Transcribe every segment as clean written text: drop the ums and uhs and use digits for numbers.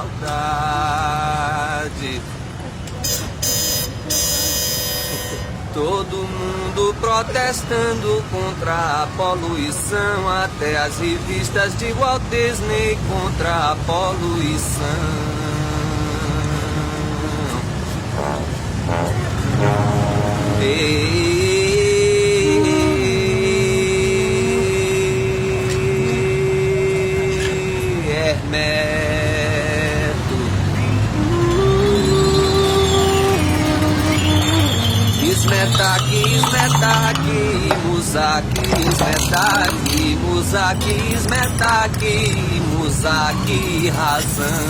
saudade. Todo mundo protestando contra a poluição, até as revistas de Walt Disney contra a poluição. Hermeto, Ismetaki, Ismetaki, Muzaki, Ismetaki, Muzaki, Ismetaki, Muzaki, razão.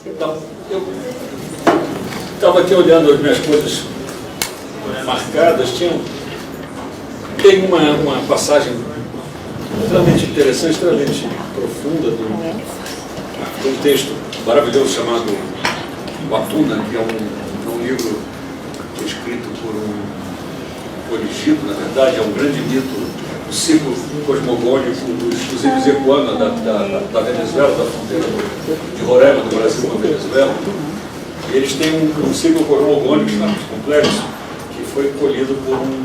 Então, eu estava aqui olhando as minhas coisas marcadas, tem uma passagem extremamente interessante, extremamente profunda de um texto maravilhoso chamado Watuna, que é um livro escrito por um egípcio, na verdade, é um grande mito do ciclo cosmogônico dos índios Ecuana da Venezuela, da fronteira de Roraima, do Brasil com a Venezuela. E eles têm um ciclo cosmogônico complexo que foi colhido por um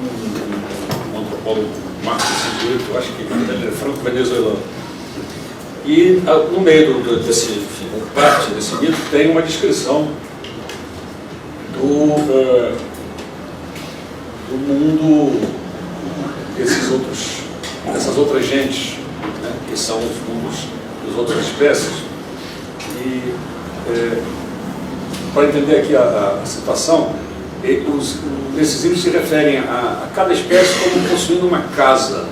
antropólogo, Marcos Cintura, que eu acho que ele é franco-venezuelano. E no meio desse parte desse mito tem uma descrição do mundo dessas outras gentes, né, que são os mundos das outras espécies. E para entender aqui a situação, esses índios se referem a cada espécie como possuindo uma casa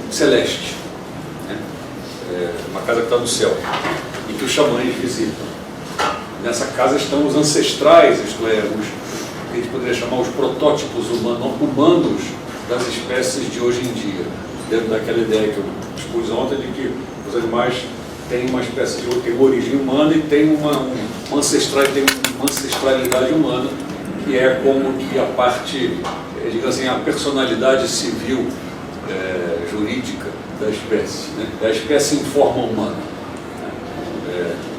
celeste, né? Uma casa que está no céu e que os xamãs visitam. Nessa casa estão os ancestrais, isto é, que a gente poderia chamar os protótipos humanos das espécies de hoje em dia, dentro daquela ideia que eu expus ontem de que os animais têm uma espécie de tem uma origem humana e tem uma ancestralidade humana, que é como que a parte, digamos assim, a personalidade civil jurídica da espécie, né? Da espécie em forma humana,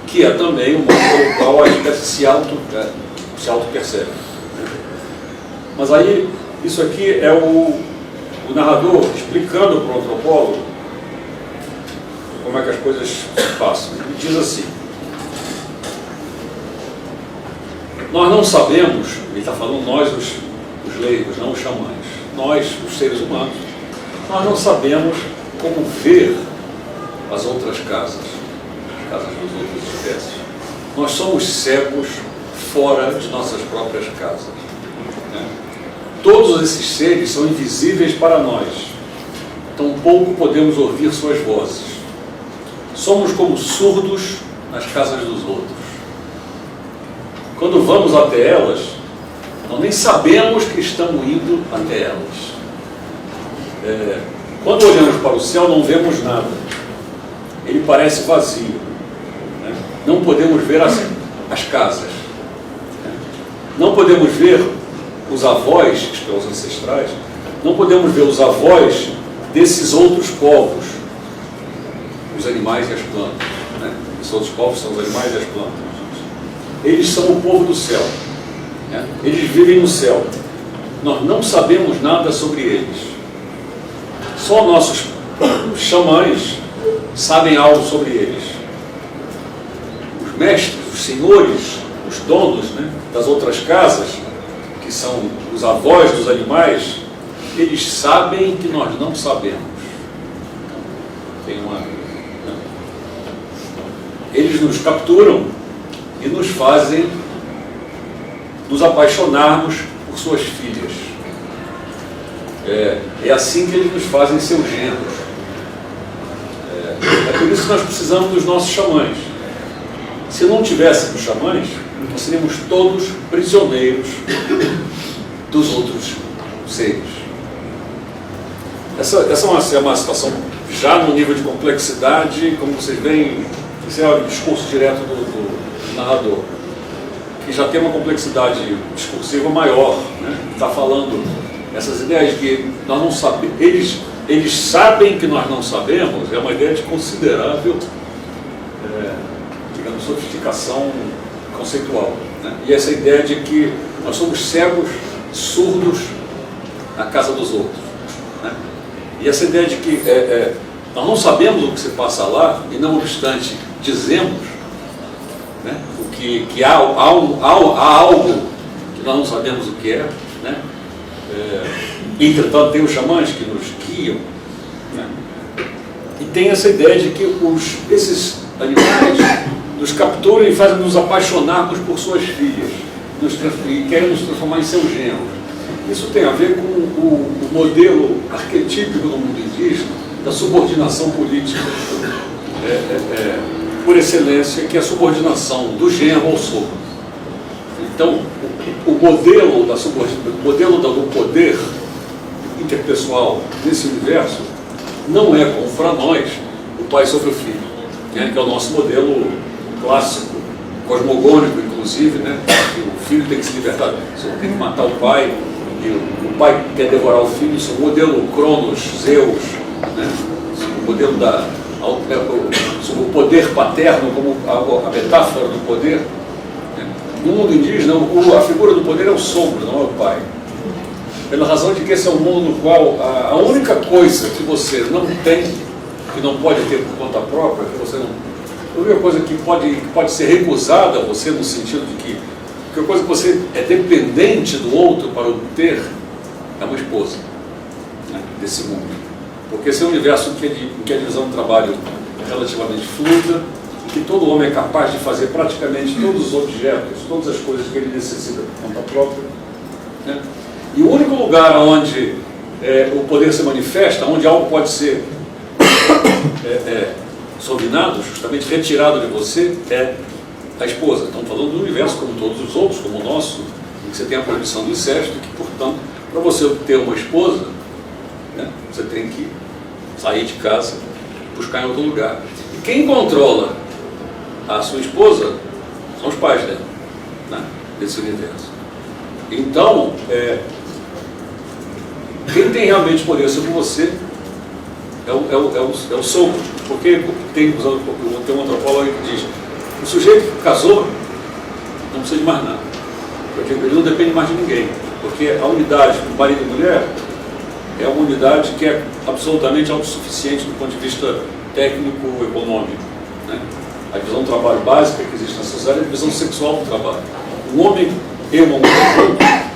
que é também o modo pelo qual a espécie se auto-percebe. Mas aí, isso aqui é o narrador explicando para o antropólogo como é que as coisas se passam. Ele diz assim: nós não sabemos, ele está falando nós, os leigos, não os xamãs, nós, os seres humanos, nós não sabemos como ver as outras casas, as casas das outras espécies. Nós somos cegos fora de nossas próprias casas. Todos esses seres são invisíveis para nós, tampouco podemos ouvir suas vozes. Somos como surdos nas casas dos outros. Quando vamos até elas, nós nem sabemos que estamos indo até elas. Quando olhamos para o céu, não vemos nada. Ele parece vazio. Né? Não podemos ver as casas. Não podemos ver os avós, que são os ancestrais, não podemos ver os avós desses outros povos, os animais e as plantas. Né? Esses outros povos são os animais e as plantas. Eles são o povo do céu. Né? Eles vivem no céu. Nós não sabemos nada sobre eles. Só nossos xamãs sabem algo sobre eles. Os mestres, os senhores, os donos, né, das outras casas, que são os avós dos animais, eles sabem que nós não sabemos. Eles nos capturam e nos fazem nos apaixonarmos por suas filhas. É assim que eles nos fazem seus genros. É por isso que nós precisamos dos nossos xamãs. Se não tivéssemos xamãs, nós seríamos todos prisioneiros dos outros seres. Essa é uma situação já no nível de complexidade, como vocês veem, esse é o discurso direto do narrador. que já tem uma complexidade discursiva maior, né? Está falando essas ideias de que nós não sabemos, eles sabem que nós não sabemos, é uma ideia de considerável, digamos, sofisticação conceitual, né? E essa ideia de que nós somos cegos, surdos na casa dos outros, né? E essa ideia de que nós não sabemos o que se passa lá e, não obstante, dizemos, né, que há algo que nós não sabemos o que é, né? Entretanto, tem os xamãs que nos guiam, né? E tem essa ideia de que esses animais nos capturam e fazem nos apaixonarmos por suas filhas e querem nos transformar em seus genros. Isso tem a ver com o modelo arquetípico do mundo indígena da subordinação política por excelência, que é a subordinação do genro ao sogro. Então, o modelo do poder interpessoal nesse universo não é, como para nós, o pai sobre o filho, né, que é o nosso modelo clássico, cosmogônico, inclusive, né, que o filho tem que se libertar, você tem que matar o pai, e o pai quer devorar o filho. Isso é o modelo Cronos, Zeus, né, o modelo sobre o poder paterno como a metáfora do poder. No mundo indígena, a figura do poder é o sogro, não é o pai. Pela razão de que esse é um mundo no qual a única coisa que você não tem, que não pode ter por conta própria, que você não, a única coisa que pode ser recusada a você, no sentido de que a coisa que você é dependente do outro para obter, é uma esposa, né, desse mundo. Porque esse é um universo em que a divisão do trabalho é relativamente fluida, em que todo homem é capaz de fazer praticamente todos os objetos, todas as coisas que ele necessita por conta própria, né? E o único lugar onde o poder se manifesta, onde algo pode ser sovinado, justamente retirado de você, é a esposa. Estamos falando do universo como todos os outros, como o nosso, em que você tem a proibição do incesto, que, portanto, para você ter uma esposa, né, você tem que sair de casa, buscar em outro lugar. E quem controla a sua esposa são os pais dela, né, desse universo. Então, quem tem realmente poder sobre você é o sogro. Porque tem um antropólogo que diz: o sujeito que casou não precisa de mais nada, porque ele não depende mais de ninguém, porque a unidade do marido e mulher é uma unidade que é absolutamente autossuficiente do ponto de vista técnico-econômico, né? A divisão do trabalho básica que existe na sociedade é a divisão sexual do trabalho. Um homem e uma mulher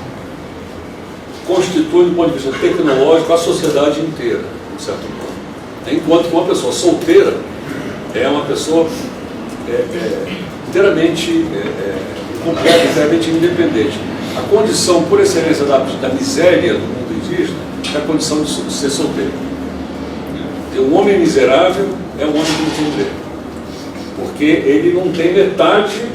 constituem, do ponto de vista tecnológico, a sociedade inteira, em certo ponto. Enquanto que uma pessoa solteira é uma pessoa inteiramente completa, inteiramente independente. A condição, por excelência, da miséria do mundo indígena é a condição de ser solteiro. Um homem miserável é um homem que não tem mulher, porque ele não tem metade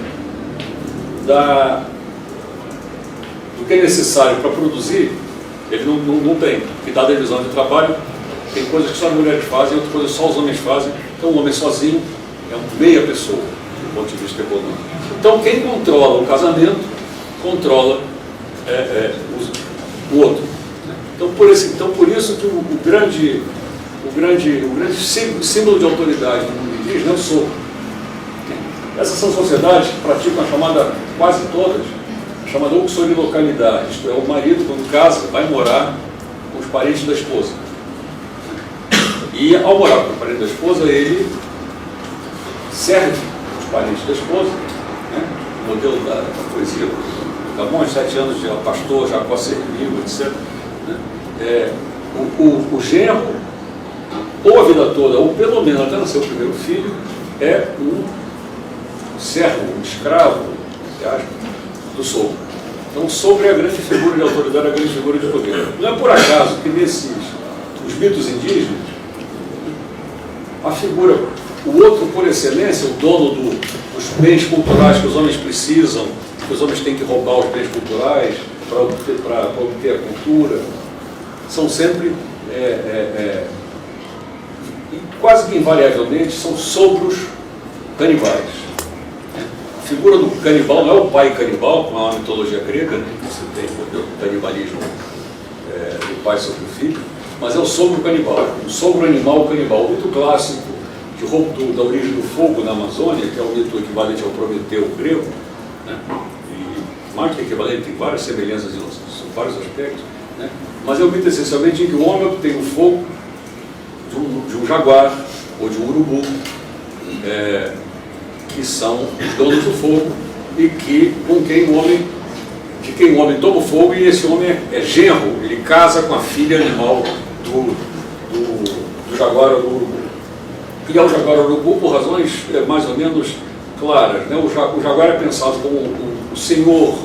do que é necessário para produzir. Ele não tem, porque dada a divisão de trabalho, tem coisas que só as mulheres fazem, outras coisas que só os homens fazem. Então o homem sozinho é uma meia pessoa, do ponto de vista econômico. Então quem controla o casamento, controla o outro. Então por isso que o grande símbolo de autoridade no mundo indígena é o sogro. Essas são sociedades que praticam a chamada, quase todas, a chamada uxorilocalidade, isto é, o marido, quando casa, vai morar com os parentes da esposa. E ao morar com o parente da esposa, ele serve os parentes da esposa, né? O modelo da poesia, Camões, 7 anos de pastor, Jacó Servil, etc. Né? O genro, ou a vida toda, ou pelo menos até nascer o primeiro filho, é um servo, um escravo, do sogro. Então o sogro é a grande figura de autoridade, a grande figura de poder. Não é por acaso que os mitos indígenas, a figura, o outro por excelência, o dono dos bens culturais que os homens precisam, que os homens têm que roubar os bens culturais para obter a cultura, são sempre, quase que invariavelmente, são sogros canibais. figura do canibal não é o pai canibal, como é uma mitologia grega, né? Você tem o canibalismo do pai sobre o filho, mas é o sogro canibal, o sogro animal canibal. O mito clássico da origem do fogo na Amazônia, que é o mito equivalente ao Prometeu grego, né? E mais que equivalente, tem várias semelhanças em vários aspectos, né? Mas é um mito essencialmente em que o homem obtém o fogo de um jaguar ou de um urubu, que são os donos do fogo e de quem o homem toma o fogo, e esse homem é genro, ele casa com a filha animal do jaguar ou do urubu. E ao jaguar ou urubu, por razões mais ou menos claras, né? O jaguar é pensado como o senhor,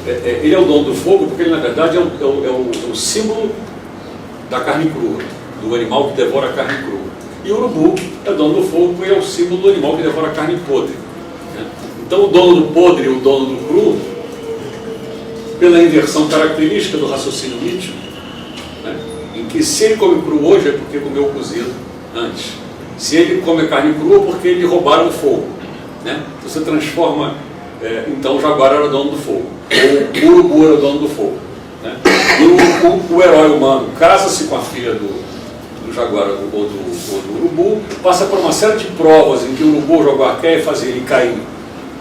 ele é o dono do fogo porque ele na verdade é o símbolo da carne crua, do animal que devora a carne crua. E o urubu é dono do fogo porque é o símbolo do animal que devora a carne podre, né? Então o dono do podre e o dono do cru, pela inversão característica do raciocínio mítico, né? Em que se ele come cru hoje é porque comeu cozido antes. Se ele come carne crua é porque lhe roubaram o fogo, né? Você transforma, então o jaguar era dono do fogo, ou o urubu era dono do fogo, né? E o herói humano casa-se com a filha do jaguar ou do urubu, passa por uma série de provas em que o urubu ou o jaguar quer fazer ele cair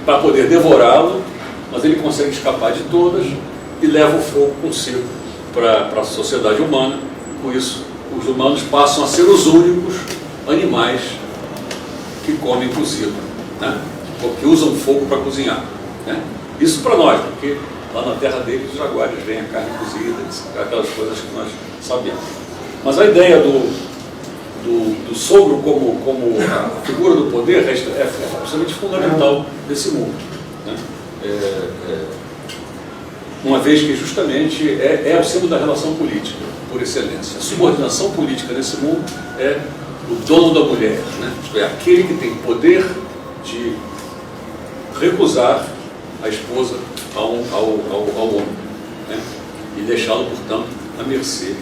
para poder devorá-lo, mas ele consegue escapar de todas e leva o fogo consigo para a sociedade humana. Com isso, os humanos passam a ser os únicos animais que comem cozido, né? Porque usam fogo para cozinhar, né? Isso para nós, porque lá na terra deles os jaguares veem a carne cozida, aquelas coisas que nós sabemos. Mas a ideia do sogro como a figura do poder é absolutamente fundamental nesse mundo, né? Uma vez que justamente é o símbolo da relação política, por excelência. A subordinação política nesse mundo é o dono da mulher, né? Isto é, aquele que tem poder de recusar a esposa ao homem, né? E deixá-lo, portanto, à mercê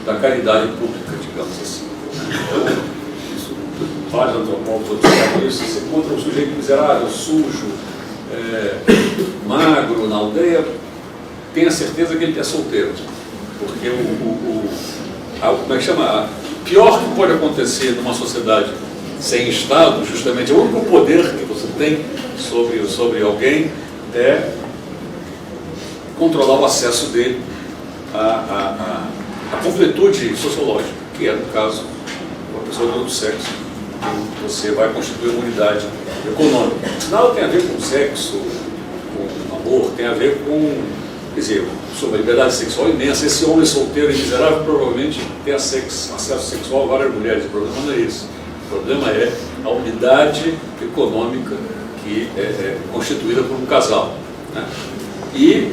da caridade pública, digamos assim. Então, isso, vários antropólogos observam isso. Você encontra um sujeito miserável, sujo, magro na aldeia, tenha certeza que ele é solteiro, porque como é que chama? O pior que pode acontecer numa sociedade sem Estado, justamente, o único poder que você tem sobre alguém é controlar o acesso dele à completude sociológica, que é, no caso, uma pessoa do outro sexo. Você vai constituir uma unidade econômica. Nada tem a ver com sexo, com amor, tem a ver com, quer dizer, sobre a liberdade sexual imensa. Esse homem solteiro e miserável provavelmente tem acesso sexual a várias mulheres. O problema não é esse. O problema é a unidade econômica que é constituída por um casal, né? E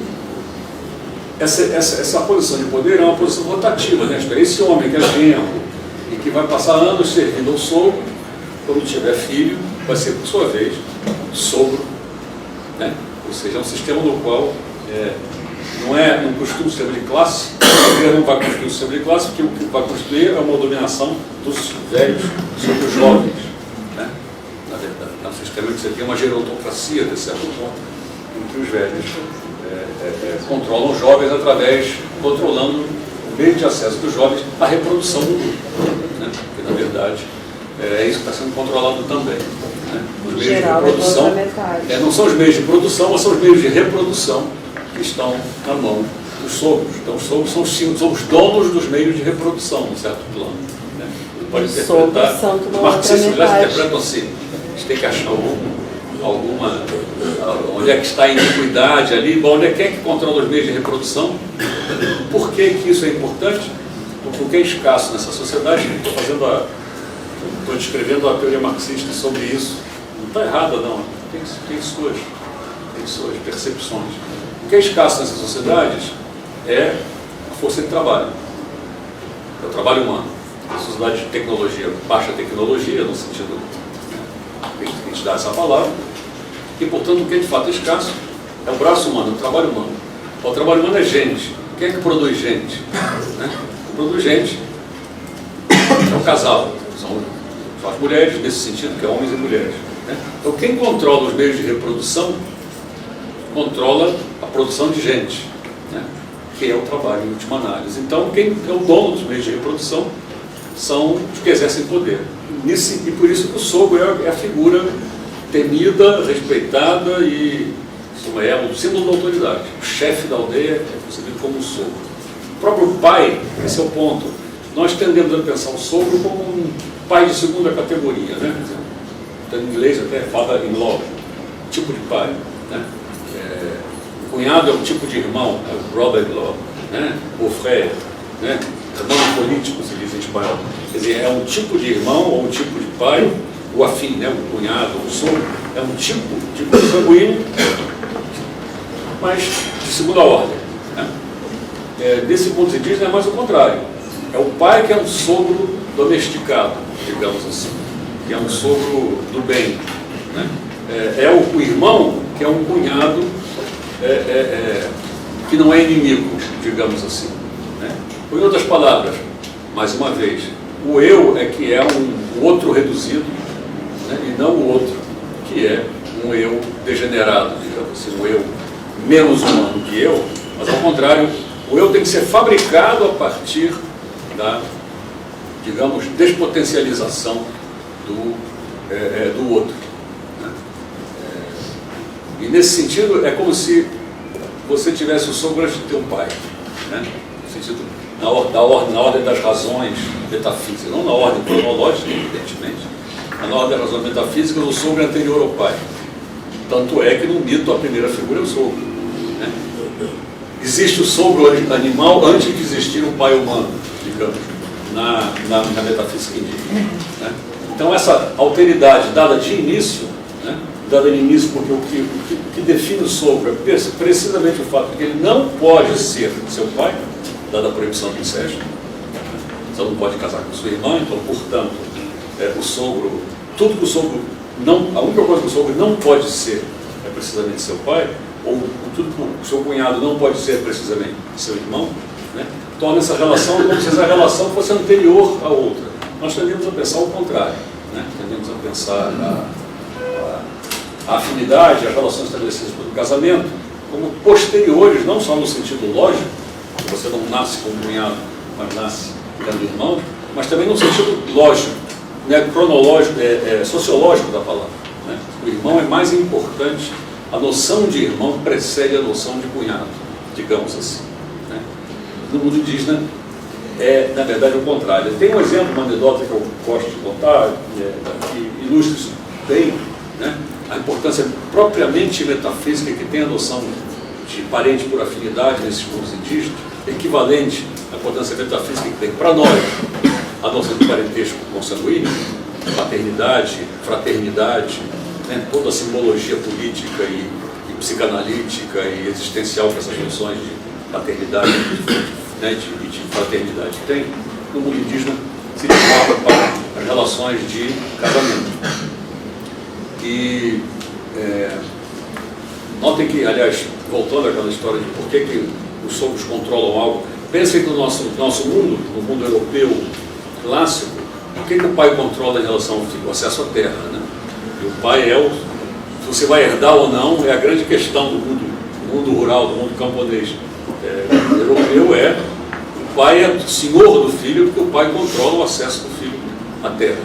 essa posição de poder é uma posição rotativa, né? Esse homem que é genro e que vai passar anos servindo ao sogro, quando tiver filho, vai ser, por sua vez, sogro, né? Ou seja, é um sistema no qual não constitui um sistema de classe. O governo não vai constituir um sistema de classe, porque o que vai constituir é uma dominação dos velhos sobre os jovens, né? Na verdade, é um sistema que você tem uma gerontocracia, de certo ponto, em que os velhos controlam os jovens controlando o meio de acesso dos jovens à reprodução do grupo, né? Porque, na verdade, é isso que está sendo controlado também, né? Os meios de reprodução não são os meios de produção, mas são os meios de reprodução que estão na mão dos sogros. Então, os sogros são os donos dos meios de reprodução, num certo plano, né? Pode interpretar, os marxistas já interpretam assim, a gente tem que achar alguma, onde é que está a iniquidade ali, onde é que controla os meios de reprodução. Por que isso é importante? Porque é escasso nessa sociedade. Estou descrevendo a teoria marxista sobre isso. Não está errada, não. Tem suas percepções. O que é escasso nessas sociedades é a força de trabalho. É o trabalho humano. A sociedade de tecnologia, baixa tecnologia, no sentido que a gente dá essa palavra, e, portanto, o que é de fato escasso é o braço humano, o trabalho humano. O trabalho humano é gente. Quem é que produz gente? Né? Quem produz gente é o casal, são São as mulheres, nesse sentido, que é homens e mulheres. Né? Então, quem controla os meios de reprodução, controla a produção de gente, né? Que é o trabalho, em última análise. Então, quem é o dono dos meios de reprodução são os que exercem poder. E por isso que o sogro é a figura temida, respeitada e é o símbolo da autoridade. O chefe da aldeia é concebido como um sogro. O próprio pai, esse é o ponto. Nós tendemos a pensar o sogro como um pai de segunda categoria, né? Então, em inglês até father-in-law, tipo de pai, né? O cunhado é um tipo de irmão, é o brother-in-law, né? O frère, né? Irmão político, se diz em espanhol. Quer dizer, é um tipo de irmão ou um tipo de pai, o afim, né? O cunhado, o sogro, é um tipo sanguíneo, mas de segunda ordem. Né? Desse ponto de vista, é mais o contrário. É o pai que é um sogro domesticado, digamos assim, que é um sogro do bem. Né? É o irmão que é um cunhado que não é inimigo, digamos assim. Né? Ou, em outras palavras, mais uma vez, o eu é que é um outro reduzido, né? E não o outro que é um eu degenerado, digamos assim, um eu menos humano que eu, mas ao contrário, o eu tem que ser fabricado a partir da, digamos, despotencialização do outro. Né? E nesse sentido, é como se você tivesse o sogro antes de ter um pai. Né? No sentido, na ordem das razões metafísicas, não na ordem cronológica, evidentemente, mas na ordem das razões metafísicas, o sogro é anterior ao pai. Tanto é que no mito a primeira figura é o sogro. Né? Existe o sogro animal antes de existir o pai humano, digamos, na metafísica indígena. Né? Então essa alteridade dada de início, né? Dada de início porque o que define o sogro é precisamente o fato de que ele não pode ser seu pai, dada a proibição do incesto. Você não pode casar com sua irmã, então, portanto, o sogro, tudo que o sogro não, a única coisa que o sogro não pode ser é precisamente seu pai, ou tudo que o seu cunhado não pode ser precisamente seu irmão, né? Torna essa relação como se essa relação fosse anterior à outra. Nós tendemos a pensar o contrário, né? Tendemos a pensar a afinidade, as relações estabelecidas pelo casamento, como posteriores, não só no sentido lógico, que você não nasce com o cunhado, mas nasce tendo irmão, mas também no sentido lógico, né? Cronológico, sociológico da palavra. Né? O irmão é mais importante, a noção de irmão precede a noção de cunhado, digamos assim. Né? No mundo indígena, na verdade, o contrário. Tem um exemplo, uma anedota que eu gosto de contar, que ilustra isso bem, né? A importância propriamente metafísica que tem a noção de parente por afinidade nesses mundos indígenas, equivalente à importância metafísica que tem para nós a noção de parentesco consanguíneo, paternidade, fraternidade, né? Toda a simbologia política e psicanalítica e existencial que essas noções de paternidade, né? de fraternidade tem, no mundo indígena se desloca para as relações de casamento. E notem que, aliás, voltando àquela história de por que os sogros controlam algo, pensem que no nosso mundo, no mundo europeu clássico, por que o pai controla em relação ao filho? O acesso à terra. Né? E o pai se você vai herdar ou não, é a grande questão do mundo rural, do mundo camponês. Europeu o pai é senhor do filho, porque o pai controla o acesso do filho à terra.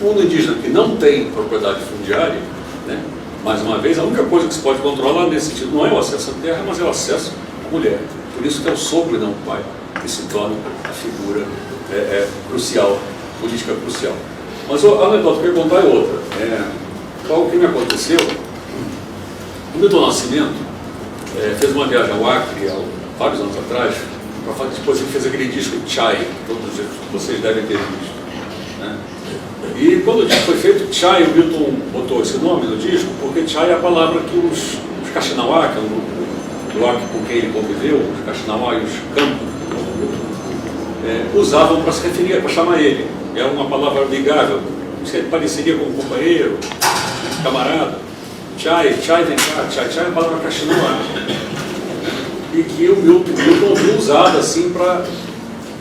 O mundo indígena que não tem propriedade fundiária, né? Mais uma vez, a única coisa que se pode controlar nesse sentido não é o acesso à terra, mas é o acesso à mulher. Por isso que é o sogro e não o pai que se torna a figura crucial, política crucial. Mas a anedota que eu ia contar é outra. O que me aconteceu? O Milton Nascimento fez uma viagem ao Acre há vários anos atrás, depois ele fez aquele disco Chai, todos vocês devem ter visto. Né? E quando o disco foi feito, Chai, o Milton botou esse nome no disco, porque Chai é a palavra que os Kaxinawá, que é um grupo do Acre com quem ele conviveu, os Kaxinawá e os Campo, usavam para se referir, para chamar ele. Era uma palavra amigável, que pareceria com um companheiro, camarada. Chai vem cá, chai é a palavra Kaxinawá. E que o Milton viu usado assim para,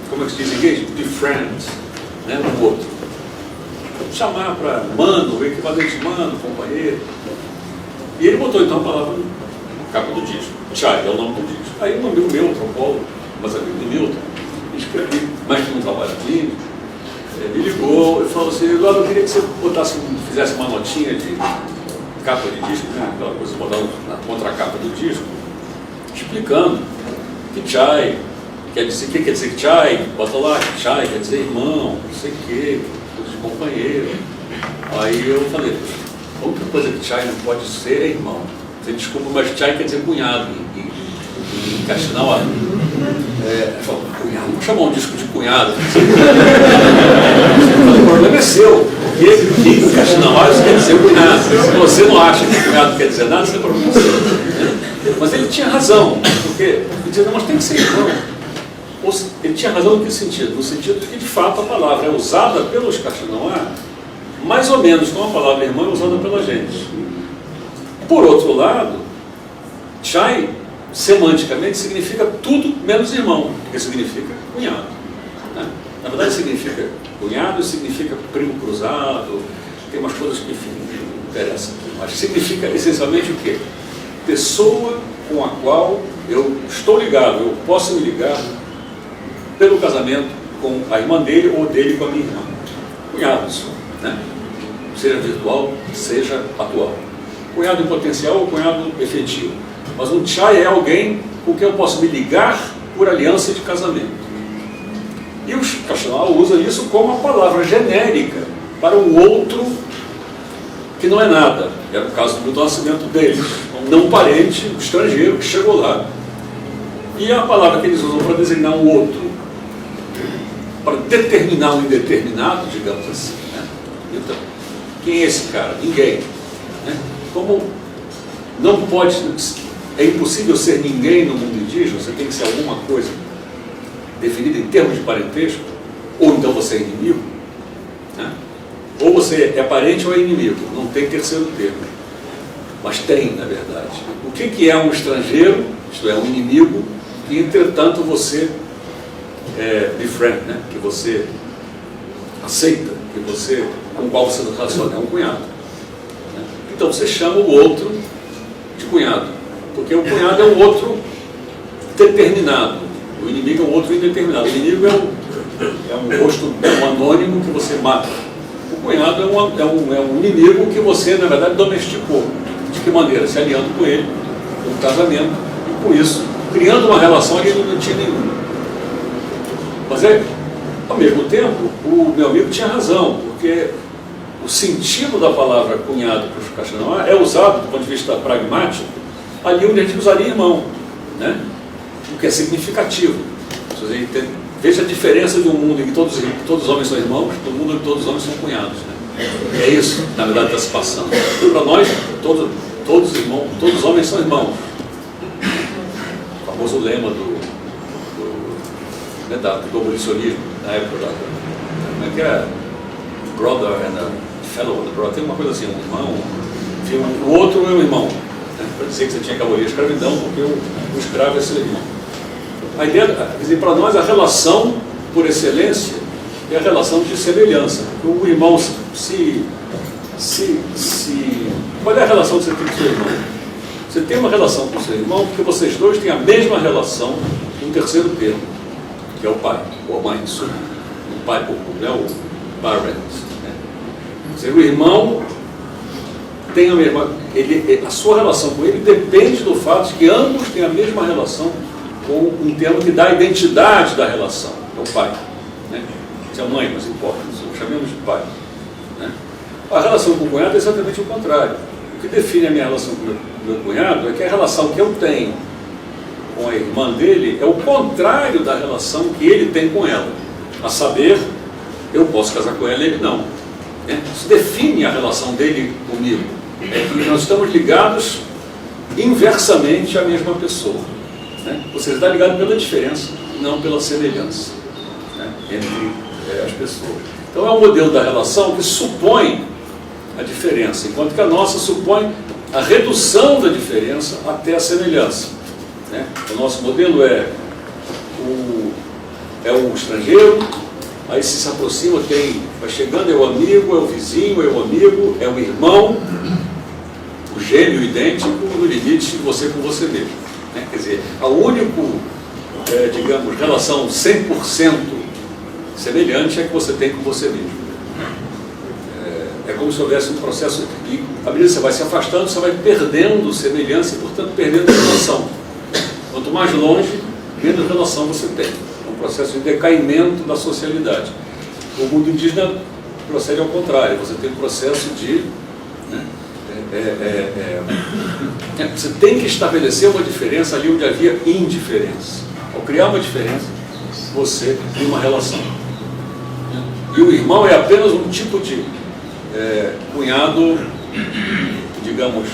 como é que se diz em inglês? Befriend, né, no outro. chamar para mano, o equivalente mano, companheiro. E ele botou então a palavra no capa do disco. Chai é o nome do disco. Aí um amigo meu, antropólogo, mas amigo do Milton, escrevi, mas que não trabalha clínico, me ligou e falou assim: Eduardo, eu queria que você fizesse uma notinha de capa de disco, né? Aquela coisa, botar na contracapa do disco, explicando que chai quer dizer, o que quer dizer que chai? Bota lá, chai quer dizer irmão, não sei o quê, coisa de companheiro. Aí eu falei: a única coisa que chai não pode ser é irmão. Você desculpa, mas chai quer dizer cunhado em Caxinauá. Falou: cunhado, vamos chamar um disco de cunhado. O problema é seu, porque em Caxinauá isso quer dizer cunhado. Se você não acha que cunhado quer dizer nada, você é problema seu. Mas ele tinha razão, porque ele dizia: não, mas tem que ser irmão. Ele tinha razão no que sentido? No sentido de que, de fato, a palavra é usada pelos Caxinauá mais ou menos como a palavra irmão é usada pela gente. Por outro lado, chai, semanticamente, significa tudo menos irmão, porque significa cunhado. Né? Na verdade, significa cunhado, significa primo cruzado, tem umas coisas que, enfim, não interessam. Mas significa, essencialmente, o quê? Pessoa com a qual eu estou ligado, eu posso me ligar pelo casamento com a irmã dele ou dele com a minha irmã. Cunhado, isso, né? Seja virtual, seja atual. Cunhado em potencial ou cunhado efetivo. Mas um chai é alguém com quem eu posso me ligar por aliança de casamento. E o Caxinauá usa isso como uma palavra genérica para um outro que não é nada. Era o caso do nascimento deles. Um não parente, um estrangeiro que chegou lá. E a palavra que eles usam para designar um outro, para determinar um indeterminado, digamos assim. Né? Então, quem é esse cara? Ninguém. Né? Como não pode, é impossível ser ninguém no mundo indígena, você tem que ser alguma coisa definida em termos de parentesco, ou então você é inimigo, né? Ou você é parente ou é inimigo, não tem terceiro termo. Mas tem, na verdade. O que é um estrangeiro, isto é, um inimigo, que entretanto você befriend, né? Que você aceita, que você, com o qual você se relaciona, é um cunhado. Né? Então você chama o outro de cunhado, porque o cunhado é um outro determinado, o inimigo é um outro indeterminado. O inimigo é um rosto, é um anônimo que você mata. O cunhado é um inimigo que você, na verdade, domesticou. De que maneira? Se aliando com ele, no casamento, e com isso, criando uma relação que ele não tinha nenhuma. Mas ao mesmo tempo, o meu amigo tinha razão, porque o sentido da palavra cunhado para os Caxinauá é usado, do ponto de vista pragmático, ali onde a gente usaria irmão, né? O que é significativo. Veja a diferença de um mundo em que todos os homens são irmãos, do mundo em que todos os homens são cunhados. Né? É isso, na verdade, está se passando. Para nós, todos os homens são irmãos. O famoso lema do abolicionismo, na época da... Como é que é? Brother and a fellow brother. Tem uma coisa assim, um irmão, enfim, o outro é um irmão. Né? Para dizer que você tinha que abolir a escravidão, porque o escravo é seu irmão. A ideia, quer dizer, para nós, a relação, por excelência, é a relação de semelhança. O irmão Qual é a relação que você tem com o seu irmão? Você tem uma relação com o seu irmão porque vocês dois têm a mesma relação no terceiro termo, que é o pai, ou a mãe, o pai, né, o parent. Né? Quer dizer, o irmão tem a mesma... a sua relação com ele depende do fato de que ambos têm a mesma relação com um termo que dá a identidade da relação, é o pai. Né? Se é a mãe, mas importa, chamemos de pai. Né? A relação com o cunhado é exatamente o contrário. O que define a minha relação com o meu cunhado é que a relação que eu tenho com a irmã dele é o contrário da relação que ele tem com ela. A saber, eu posso casar com ela e ele não. Né? Isso define a relação dele comigo. É que nós estamos ligados inversamente à mesma pessoa. Né? Você está ligado pela diferença, não pela semelhança, né? Entre as pessoas. Então é um modelo da relação que supõe a diferença, enquanto que a nossa supõe a redução da diferença até a semelhança. Né? O nosso modelo é o estrangeiro, aí se aproxima, vai chegando, é o amigo, é o vizinho, é o amigo, é o irmão, o gêmeo idêntico, no limite, você com você mesmo. Né? Quer dizer, a única, digamos, relação 100% semelhante é que você tem com você mesmo. É como se houvesse um processo, e à medida que você vai se afastando, você vai perdendo semelhança e, portanto, perdendo relação. Quanto mais longe, menos relação você tem. É um processo de decaimento da socialidade. O mundo indígena procede ao contrário, você tem um processo de... Né, você tem que estabelecer uma diferença ali onde havia indiferença. Ao criar uma diferença, você tem uma relação. E o irmão é apenas um tipo de cunhado, digamos,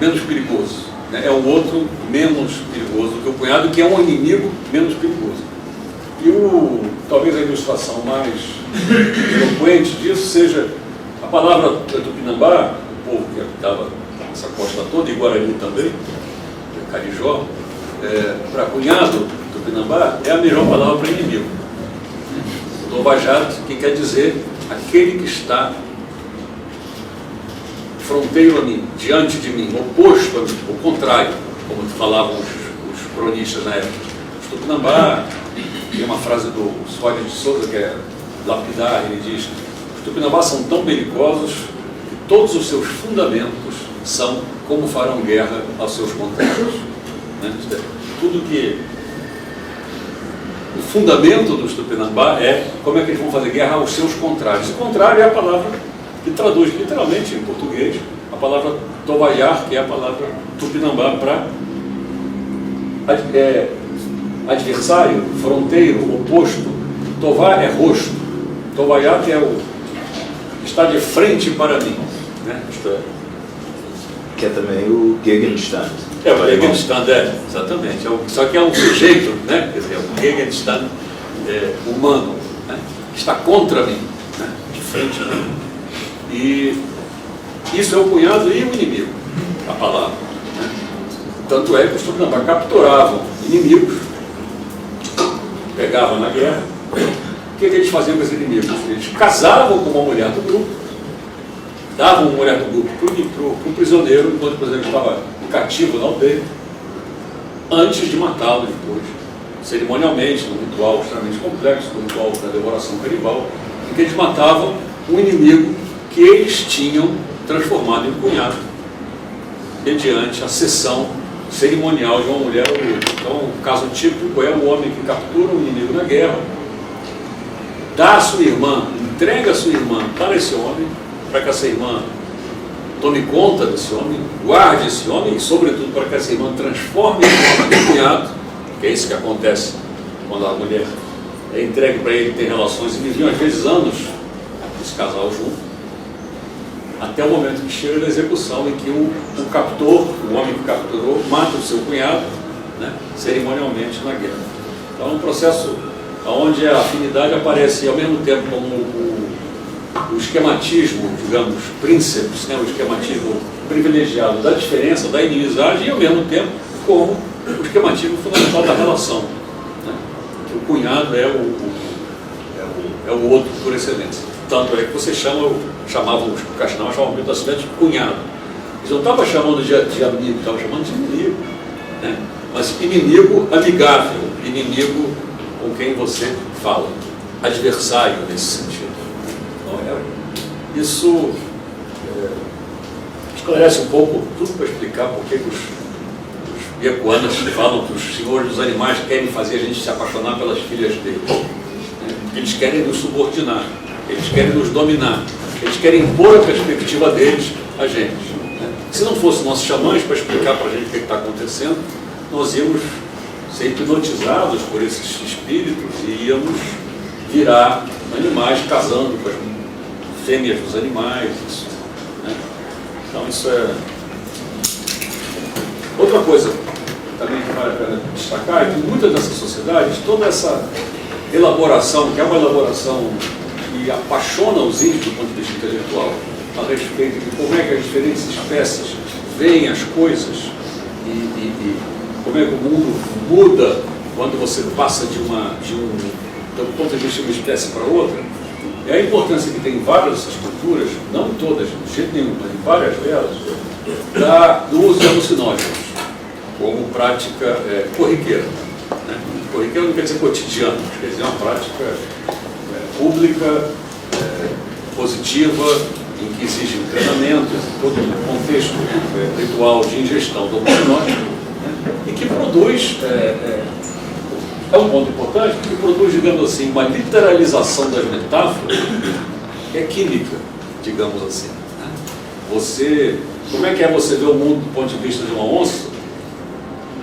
menos perigoso. Né? É um outro menos perigoso do que o cunhado, que é um inimigo menos perigoso. E talvez a ilustração mais eloquente disso seja a palavra Tupinambá, o povo que habitava essa costa toda, e Guarani também, Carijó, para cunhado, Tupinambá, é a melhor palavra para inimigo. Tovajat, que quer dizer aquele que está fronteiro a mim, diante de mim, oposto a mim, o contrário, como falavam os cronistas na época. Os Tupinambá, tem uma frase do Soares de Souza, que é lapidar, ele diz: os Tupinambá são tão belicosos que todos os seus fundamentos são como farão guerra aos seus contrários. Né? Tudo que... O fundamento dos Tupinambá é como é que eles vão fazer guerra aos seus contrários. O contrário é a palavra que traduz literalmente em português a palavra Tovaiar, que é a palavra Tupinambá para adversário, fronteiro, oposto. Tová é rosto. Tovaiar é está de frente para mim. Né? Que é também o Gegenstand. O Gegenstand, exatamente. Só que é um sujeito, né? Quer dizer, o Gegenstand humano, né? Que está contra mim, né? De frente a mim. E isso é o cunhado e o inimigo, a palavra. Né? Tanto é que os Tupinambá capturavam inimigos, pegavam na guerra. O que eles faziam com esses inimigos? Eles casavam com uma mulher do grupo, davam uma mulher do grupo para o prisioneiro, enquanto o prisioneiro estava cativo na aldeia, antes de matá-lo depois, cerimonialmente, num ritual extremamente complexo, num ritual da devoração canibal, em que eles matavam um inimigo que eles tinham transformado em cunhado, mediante a cessão cerimonial de uma mulher ao outro. Então, o caso típico é o homem que captura um inimigo na guerra, dá a sua irmã, entrega a sua irmã para esse homem, para que essa irmã tome conta desse homem, guarde esse homem e, sobretudo, para que essa irmã transforme esse homem em cunhado, que é isso que acontece quando a mulher é entregue para ele ter relações, e viviam às vezes anos esse casal junto, até o momento que chega da execução, em que o captor, o homem que capturou, mata o seu cunhado, né, cerimonialmente na guerra. Então é um processo onde a afinidade aparece ao mesmo tempo como o esquematismo, digamos, prínceps, né, o esquematismo privilegiado da diferença, da inimizade, e ao mesmo tempo como o esquematismo fundamental da relação. Né, que o cunhado é o outro por excelência. Tanto é que você chamavam os Caxinavas, chamavam muito da cidade de cunhado. Eles não estavam chamando de amigo, estavam chamando de inimigo. Né? Mas inimigo amigável, inimigo com quem você fala, adversário nesse sentido. Então, isso esclarece um pouco tudo para explicar por que os Biecuanas falam que os senhores dos animais querem fazer a gente se apaixonar pelas filhas deles. Né? Eles querem nos subordinar. Eles querem nos dominar, eles querem impor a perspectiva deles a gente. Né? Se não fossem nossos xamãs para explicar para a gente o que está acontecendo, nós íamos ser hipnotizados por esses espíritos e íamos virar animais casando com as fêmeas dos animais. Isso, né? Então isso é... Outra coisa também que vale a pena destacar é que muitas dessas sociedades, toda essa elaboração, que é uma elaboração que apaixona os índios do ponto de vista intelectual a respeito de como é que as diferentes espécies veem as coisas e como é que o mundo muda quando você passa de um Então, do ponto de vista de uma espécie para outra, é a importância que tem em várias dessas culturas, não em todas, de jeito nenhum, mas em várias delas, do uso de alucinógenos como prática corriqueira. Né? Corriqueira não quer dizer cotidiano, quer dizer uma prática pública, positiva, em que exige treinamento, todo um contexto ritual de ingestão do alucinógeno, né? E que produz, é um ponto importante, que produz, digamos assim, uma literalização das metáforas que é química, digamos assim. Né? Como é que você ver o mundo do ponto de vista de uma onça?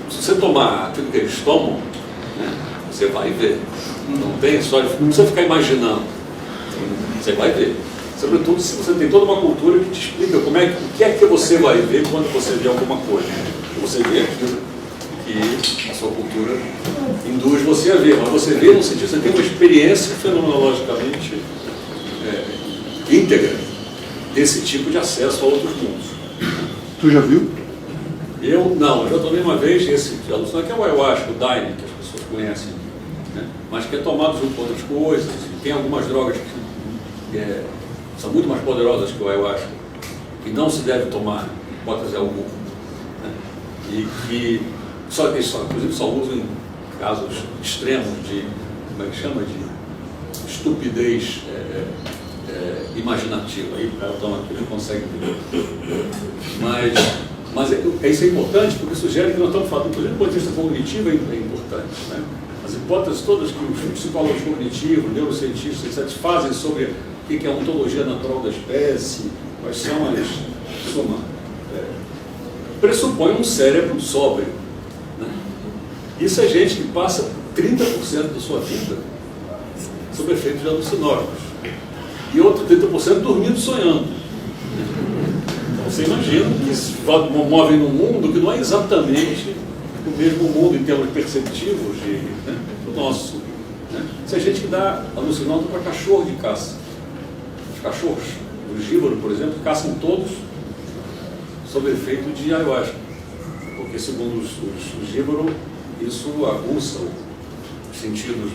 Se você tomar aquilo que eles tomam, né, você vai ver. Não tem história, não precisa ficar imaginando. Você vai ver. Sobretudo se você tem toda uma cultura que te explica o que é que você vai ver quando você vê alguma coisa. Você vê aquilo que a sua cultura induz você a ver. Mas você vê no sentido, você tem uma experiência fenomenologicamente íntegra desse tipo de acesso a outros mundos. Tu já viu? Eu já tomei uma vez esse alucinógeno, que é o ayahuasca, o daime, que as pessoas conhecem, né? Mas que é tomado junto com outras coisas. Tem algumas drogas que são muito mais poderosas que o ayahuasca, que não se deve tomar, em hipótese alguma, né? E que inclusive só usam em casos extremos de, como é que chama, de estupidez imaginativa. Aí então aqui não consegue ver. Mas isso é importante, porque sugere que nós estamos falando, inclusive do ponto de vista cognitivo é importante. Né? As hipóteses todas que os psicólogos cognitivos, neurocientistas, etc., fazem sobre o que é a ontologia natural da espécie, quais são as... pressupõe um cérebro sóbrio. Né? Isso é gente que passa 30% da sua vida sob efeito de alucinógenos. E outro 30% dormindo sonhando. Então você imagina que se movem num mundo que não é exatamente o mesmo mundo em termos perceptivos do nosso. Né? Isso é gente que dá alucinógeno para cachorro de caça. Os cachorros, o jíbaro, por exemplo, caçam todos sob efeito de ayahuasca. Porque, segundo os jíbaro, isso aguça os sentidos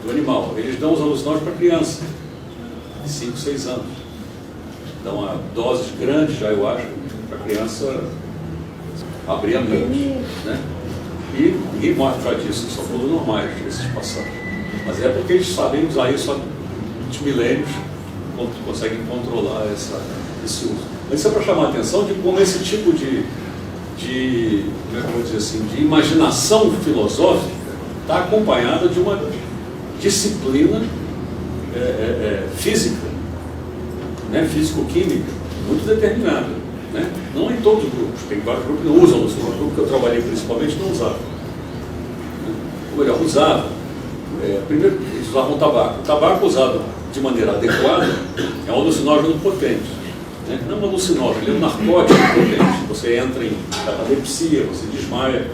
do animal. Eles dão os alucinógenos para criança, de 5, 6 anos. Dão doses grandes de ayahuasca para a criança abrir a mente. Né? E ninguém morre por causa disso, são todos normais esses passados. Mas é porque eles sabem usar isso há muitos milênios, conseguem controlar esse uso. Mas isso é para chamar a atenção de como esse tipo de como é que eu vou dizer assim, de imaginação filosófica está acompanhada de uma disciplina física, né, físico-química, muito determinada. Né? Não em todos os grupos, tem vários grupos que não usam alucinógeno. O grupo que eu trabalhei principalmente não usava. Ou melhor, usava. Primeiro, eles usavam tabaco. O tabaco usado de maneira adequada é um alucinógeno potente. Né? Não um alucinógeno, ele é um narcótico potente. Você entra em catalepsia, você desmaia,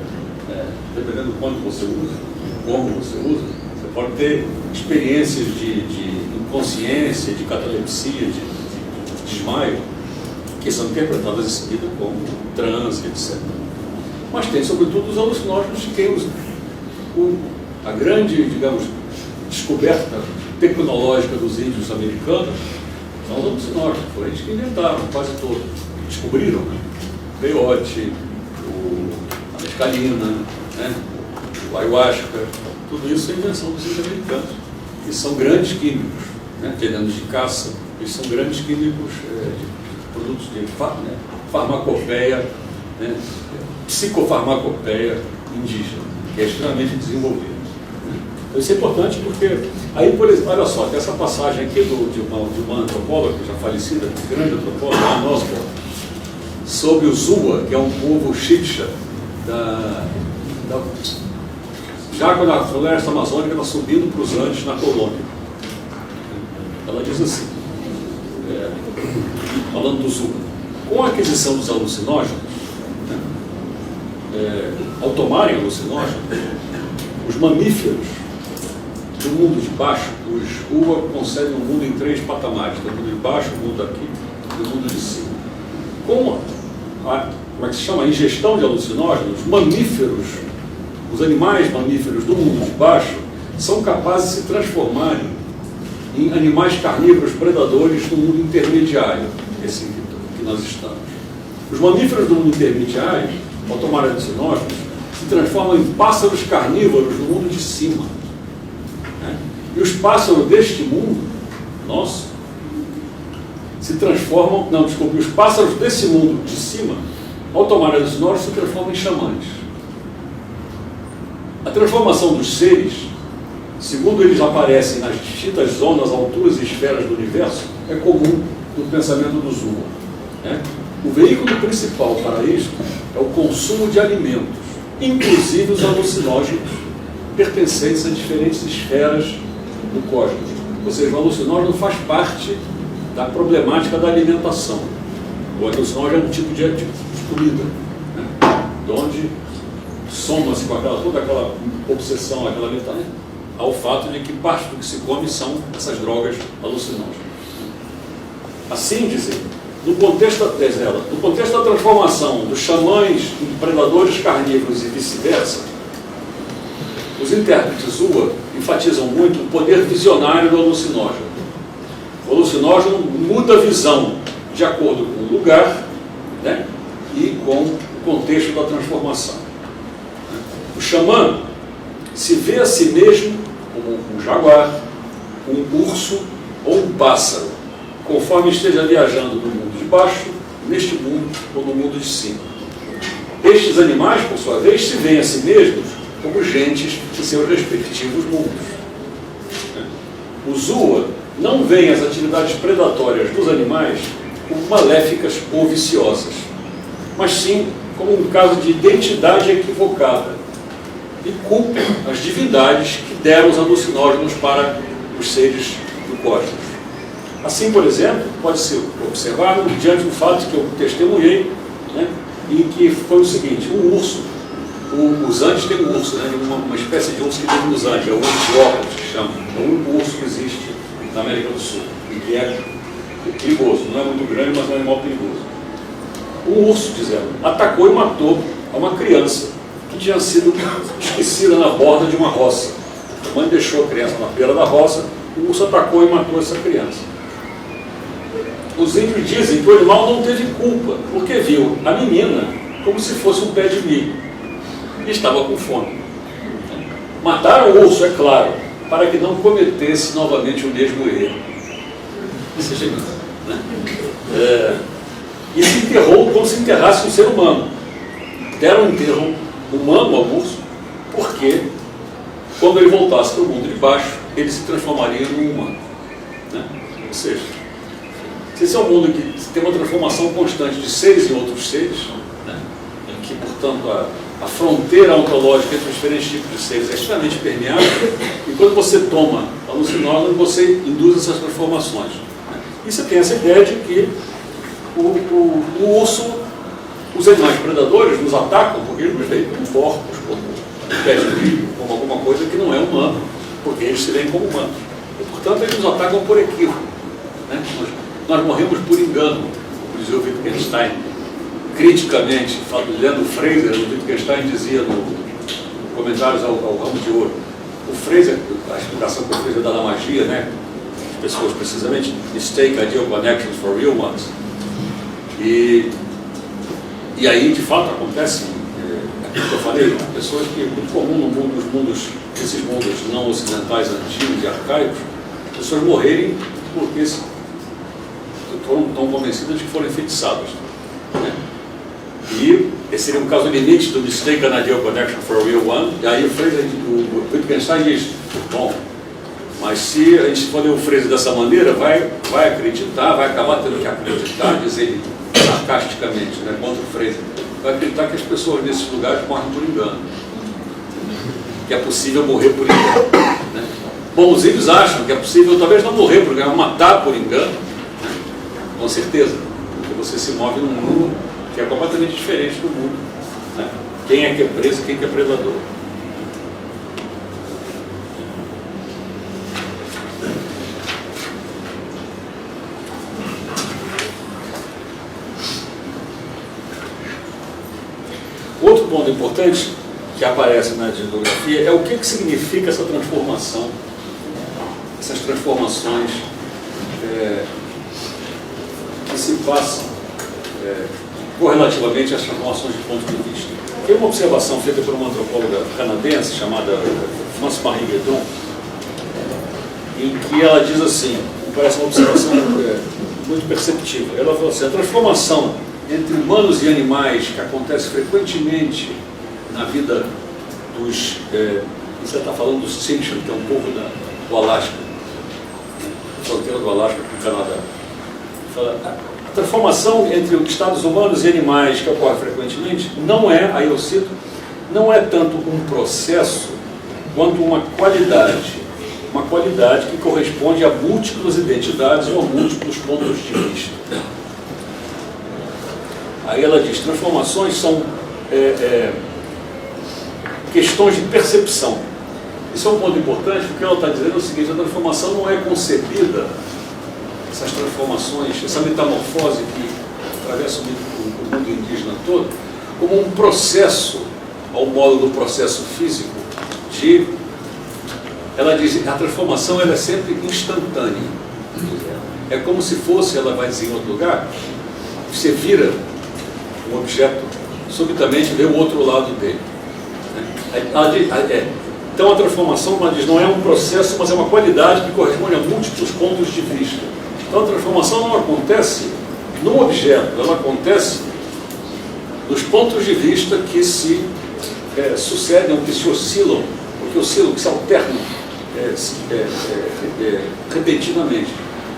dependendo do quanto você usa, como você usa. Você pode ter experiências de inconsciência, de catalepsia, de desmaio, que são interpretadas em seguida como transe, etc. Mas tem, sobretudo, os alucinógenos de quem usa. A grande, digamos, descoberta tecnológica dos índios americanos são os alucinógenos. Foi eles que inventaram, quase todos. Descobriram, né? O peyote, a mescalina, né? O ayahuasca, tudo isso é invenção dos índios americanos. E são grandes químicos, né? Venenos de caça, eles são grandes químicos de produtos de farmacopeia, né? Psicofarmacopeia indígena, que é extremamente desenvolvida. Então isso é importante porque, aí, por exemplo, olha só, tem essa passagem aqui de uma antropóloga, já falecida, grande antropóloga, Ann Osborn, sobre o Zua, que é um povo xixa, já quando a floresta amazônica está subindo para os Andes, na Colômbia. Ela diz assim, falando do Zua, com a aquisição dos alucinógenos, ao tomarem alucinógenos, os mamíferos do mundo de baixo, os Ua concebem o mundo em 3 patamares, o mundo de baixo, o mundo aqui e o mundo de cima. Com como é que se chama? A ingestão de alucinógenos, os mamíferos, os animais mamíferos do mundo de baixo são capazes de se transformarem em animais carnívoros predadores no mundo intermediário, esse que nós estamos. Os mamíferos do mundo intermediário, ao tomar alucinógenos, se transformam em pássaros carnívoros no mundo de cima. Né? E os pássaros deste mundo, nosso, se transformam, não, desculpe, os pássaros desse mundo de cima, ao tomar alucinógenos, se transformam em xamãs. A transformação dos seres, segundo eles aparecem nas distintas zonas, alturas e esferas do universo, é comum no pensamento do Zuma. Né? O veículo principal para isto é o consumo de alimentos, inclusive os alucinógenos, pertencentes a diferentes esferas do cosmos. Ou seja, o alucinógeno faz parte da problemática da alimentação. O alucinógeno é um tipo de comida, né? De onde soma-se com toda aquela obsessão, aquela alimentação, ao fato de que parte do que se come são essas drogas alucinógenas. Assim dizer, no contexto da transformação dos xamãs em predadores carnívoros e vice-versa, os intérpretes Zua enfatizam muito o poder visionário do alucinógeno. O alucinógeno muda a visão de acordo com o lugar, né, e com o contexto da transformação. O xamã se vê a si mesmo como um jaguar, um urso ou um pássaro, conforme esteja viajando no mundo de baixo, neste mundo ou no mundo de cima. Estes animais, por sua vez, se veem a si mesmos como gentes de seus respectivos mundos. O Zua não vê as atividades predatórias dos animais como maléficas ou viciosas, mas sim como um caso de identidade equivocada, e culpa as divindades que deram os alucinógenos para os seres do cosmos. Assim, por exemplo, pode-se observar diante do fato que eu testemunhei, né, e que foi o seguinte: um urso, os Andes têm um urso, né, uma espécie de urso que vive nos Andes, é o urso locus, que chama, é o único urso que existe na América do Sul, e que é perigoso, não é muito grande, mas é um animal perigoso. Um urso, dizendo, atacou e matou uma criança que tinha sido esquecida na borda de uma roça. A mãe deixou a criança na beira da roça, o urso atacou e matou essa criança. Os índios dizem que o animal não teve culpa, porque viu a menina como se fosse um pé de milho e estava com fome. Mataram o urso, é claro, para que não cometesse novamente o mesmo erro. E se enterrou como se enterrasse um ser humano. Deram um enterro humano ao urso, porque quando ele voltasse para o mundo de baixo, ele se transformaria num humano. Né? Ou seja, se esse é um mundo que tem uma transformação constante de seres em outros seres, né? Em que, portanto, a fronteira ontológica entre os diferentes tipos de seres é extremamente permeável, e quando você toma alucinógeno, você induz essas transformações. E você tem essa ideia de que o urso, os animais predadores nos atacam porque eles nos veem como porcos, como pés de milho, como alguma coisa que não é humana, porque eles se veem como humanos. E, portanto, eles nos atacam por equívoco. Né? Nós morremos por engano, como dizia o Wittgenstein, criticamente, lendo Fraser, o Wittgenstein dizia no Comentários ao Ramo de Ouro. O Fraser, a explicação que o Fraser dá da magia, né? As pessoas precisamente mistake ideal connections for real ones. E aí, de fato, acontece, aquilo que eu falei, pessoas que é muito comum no mundo, nesses mundos não ocidentais, antigos e arcaicos, pessoas morrerem porque foram tão convencidas de que foram enfeitiçadas. Né? E esse seria um caso limite do mistake an ideal connection for a real one. E aí o Wittgenstein diz, bom, mas se a gente for ler o Fraser dessa maneira, vai acreditar, vai acabar tendo que acreditar, diz ele sarcasticamente, né, contra o Fraser, vai acreditar que as pessoas nesses lugares morrem por engano, que é possível morrer por engano. Né? Bom, os índios acham que é possível talvez não morrer por engano, matar por engano, né? Com certeza, porque você se move num mundo que é completamente diferente do mundo. Né? Quem é que é preso e quem que é predador. Outro ponto importante que aparece na geografia é o que significa essa transformação, essas transformações que se passam correlativamente às transformações de ponto de vista. Tem uma observação feita por uma antropóloga canadense chamada Frances Marie Guedon, em que ela diz assim, parece uma observação muito perceptível. Ela falou assim: a transformação entre humanos e animais que acontece frequentemente na vida dos... você está falando dos Tsimshian, que é um povo do Alasca, fronteira do Alasca com o Canadá. A transformação entre os estados humanos e animais que ocorre frequentemente não é, aí eu cito, não é tanto um processo quanto uma qualidade que corresponde a múltiplas identidades ou a múltiplos pontos de vista. Aí ela diz, transformações são questões de percepção. Isso é um ponto importante, porque ela está dizendo o seguinte: a transformação não é concebida, essas transformações, essa metamorfose que atravessa o mundo indígena todo, como um processo, ao modo do processo físico, ela diz, a transformação ela é sempre instantânea. É como se fosse, ela vai dizer em outro lugar, você vira um objeto, subitamente vê o outro lado dele. Então a transformação, ela diz, não é um processo, mas é uma qualidade que corresponde a múltiplos pontos de vista. Então a transformação não acontece no objeto, ela acontece nos pontos de vista que se sucedem, ou que se oscilam, que se alternam repetidamente.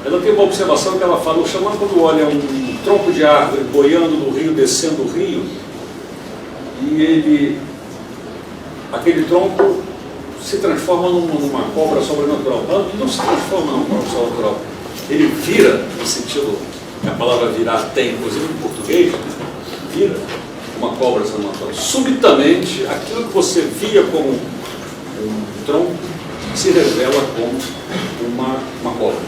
Ela tem uma observação que ela fala: o xamã, quando olha um tronco de árvore boiando no rio, descendo o rio, e aquele tronco se transforma numa cobra sobrenatural. Ela não se transforma numa cobra sobrenatural. Ele vira, no sentido que a palavra virar tem, inclusive em português, vira uma cobra sobrenatural. Subitamente, aquilo que você via como um tronco se revela como uma cobra.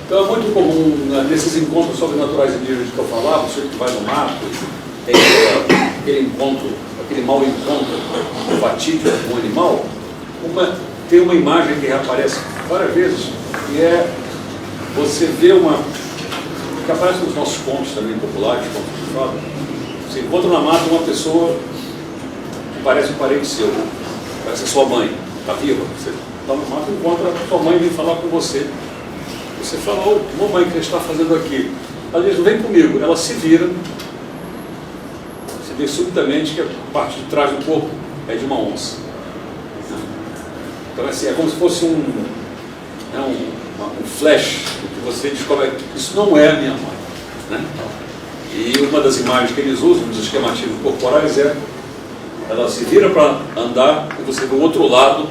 Então é muito comum, nesses encontros sobrenaturais indígenas que eu falava, o sujeito que vai no mato, tem aquele encontro, aquele mau encontro fatídico com o animal, tem uma imagem que reaparece várias vezes, e você vê que aparece nos nossos contos também populares, contos de fada. Você encontra na mata uma pessoa que parece um parente seu, parece a sua mãe, está viva. Você está no mato e encontra a sua mãe e vem falar com você. Você fala: ô, mamãe, o que você está fazendo aqui? Ela diz: vem comigo. Ela se vira, você vê subitamente que a parte de trás do corpo é de uma onça. Então assim, é como se fosse um flash, que você descobre que isso não é a minha mãe, né? E uma das imagens que eles usam nos esquemativos corporais ela se vira para andar e você vê o outro lado,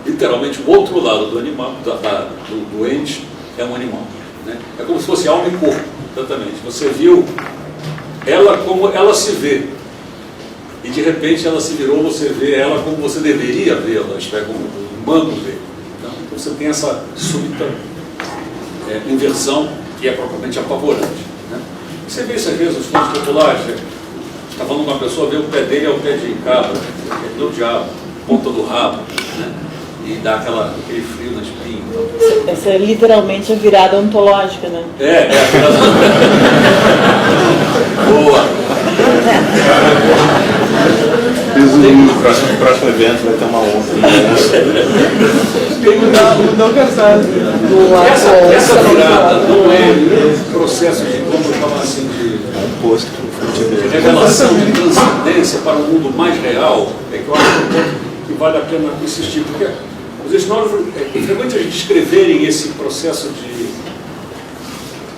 literalmente o outro lado do animal, do ente, é um animal, né? É como se fosse alma e corpo, exatamente. Você viu ela como ela se vê, e de repente ela se virou, você vê ela como você deveria vê-la, isto é, como o humano vê. Então você tem essa súbita inversão que é propriamente apavorante, né? Você vê isso às vezes nos contos populares, está falando com uma pessoa, vê o pé dele é o pé de cabra, é do diabo, ponta do rabo, né? E dá aquele frio na espinha. Essa é literalmente a virada ontológica, né? É a virada. Boa! No próximo evento vai ter uma onça. Essa virada não é um processo de, como chamar assim, de revelação, de transcendência para um mundo mais real, é que eu acho que vale a pena insistir, porque os etnólogos, é frequente a gente escreverem esse processo de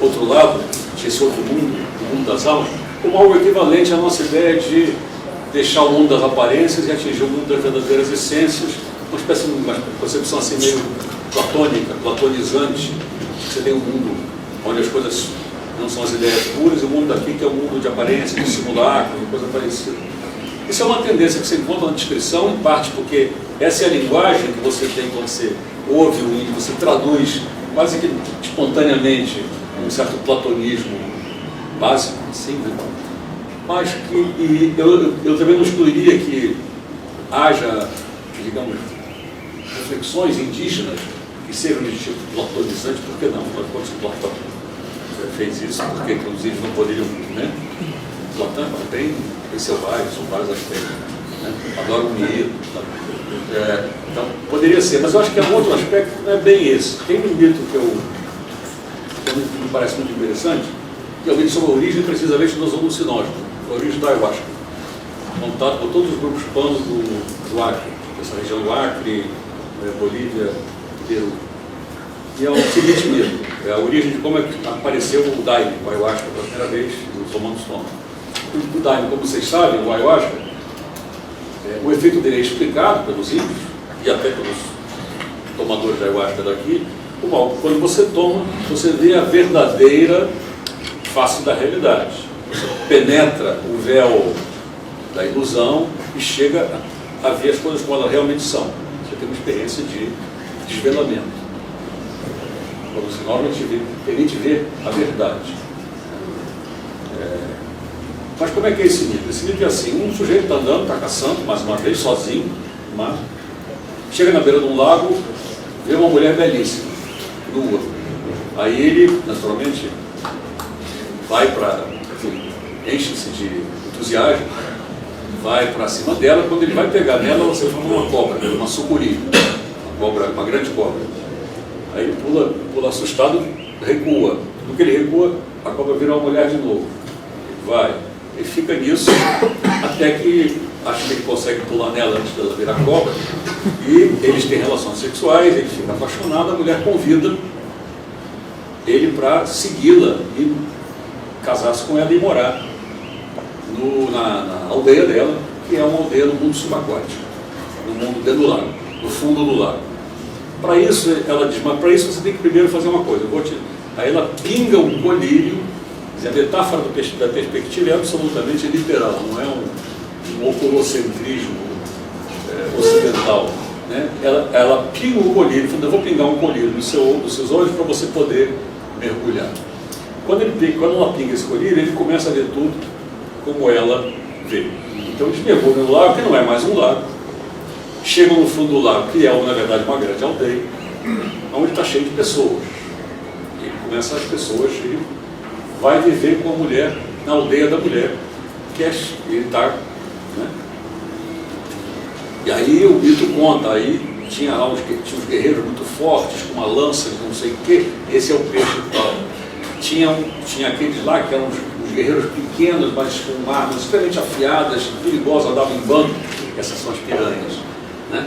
outro lado, esse outro mundo, o mundo das almas, como algo equivalente à nossa ideia de deixar o mundo das aparências e atingir o mundo das verdadeiras essências, uma espécie de uma concepção assim meio platônica, platonizante. Você tem um mundo onde as coisas não são as ideias puras, e o mundo daqui que é o mundo de aparência, de simulacro, coisa parecida. Isso é uma tendência que você encontra na descrição, em parte porque essa é a linguagem que você tem quando você ouve o índio, você traduz quase que espontaneamente um certo platonismo básico, assim, né? Mas que eu também não excluiria que haja, digamos, reflexões indígenas que sejam de tipo platonizante, por que não? Quando Platão fez isso, porque inclusive não poderiam, né? Platão tem seu vários, são vários aspectos, né? Adoro o mito, então poderia ser, mas eu acho que é um outro aspecto que não é bem esse. Tem um mito que me parece muito interessante, que é o mito sobre a origem precisamente dos alucinógenos, a origem da ayahuasca, montado por todos os grupos panos do Acre, essa região do Acre, Bolívia, Peru. E é o seguinte mito, é a origem de como é que apareceu o Daime, o ayahuasca, pela primeira vez, os romanos tomam. O Daime, como vocês sabem, o ayahuasca, o efeito dele é explicado pelos índios e até pelos tomadores da ayahuasca daqui. Quando você toma, você vê a verdadeira face da realidade. Você penetra o véu da ilusão e chega a ver as coisas como elas realmente são. Você tem uma experiência de desvelamento. O alucinógeno te permite ver a verdade. Mas como é que é esse mito? Esse mito é assim, um sujeito está andando, está caçando, mais uma vez, sozinho, mas chega na beira de um lago, vê uma mulher belíssima, nua. Aí ele, naturalmente, vai para, enche-se de entusiasmo, vai para cima dela. Quando ele vai pegar nela, você forma uma cobra, uma sucuri, uma grande cobra. Aí ele pula assustado, recua. No que ele recua, a cobra vira uma mulher de novo. Ele vai, ele fica nisso, até que acho que ele consegue pular nela antes dela virar cobra, e eles têm relações sexuais, ele fica apaixonado, a mulher convida ele para segui-la e casar-se com ela e morar na aldeia dela, que é uma aldeia no mundo subaquático, no mundo dentro do lago, no fundo do lago. Para isso, ela diz, mas para isso você tem que primeiro fazer uma coisa. Aí ela pinga um colírio, a metáfora da perspectiva é absolutamente literal, não é um oculocentrismo ocidental. Né? Ela pinga o colírio, eu vou pingar um colírio nos seus olhos para você poder mergulhar. Quando ela pinga esse colírio, ele começa a ver tudo como ela vê. Então eles mergulham no lago, que não é mais um lago, chegam no fundo do lago, que é, na verdade, uma grande aldeia, onde está cheio de pessoas. E começa as pessoas, ele vai viver com a mulher, na aldeia da mulher, que ele está. Né? E aí o mito conta, aí tinha lá uns guerreiros muito fortes, com uma lança, não sei o quê, esse é o peixe tal. Tinha aqueles lá que eram os guerreiros pequenos, mas com armas extremamente afiadas, perigosas, andavam em bando, essas são as piranhas. Né?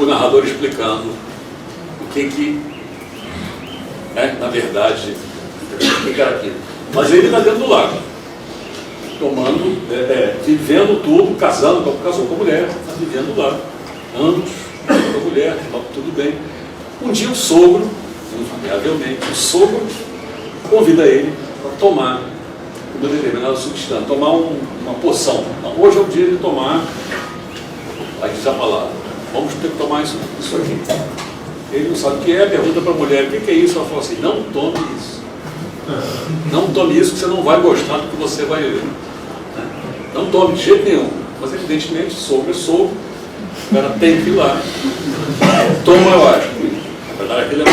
O narrador explicando o que na verdade, o que era aquilo. Mas ele está dentro do lago, tomando, vivendo tudo, casou com a mulher, está vivendo lá, anos com a mulher, tudo bem. Um dia o sogro, invariavelmente, o sogro convida ele para tomar uma determinada substância, tomar uma poção. Então, hoje é o dia de tomar, aí diz a palavra, vamos ter que tomar isso aqui. Ele não sabe o que é, pergunta para a mulher, o que é isso? Ela fala assim, não tome isso. Não tome isso que você não vai gostar do que você vai ver. Não tome de jeito nenhum. Mas evidentemente, sogro é sogro, o cara tem que ir lá. Toma, eu acho. Na verdade, aquele é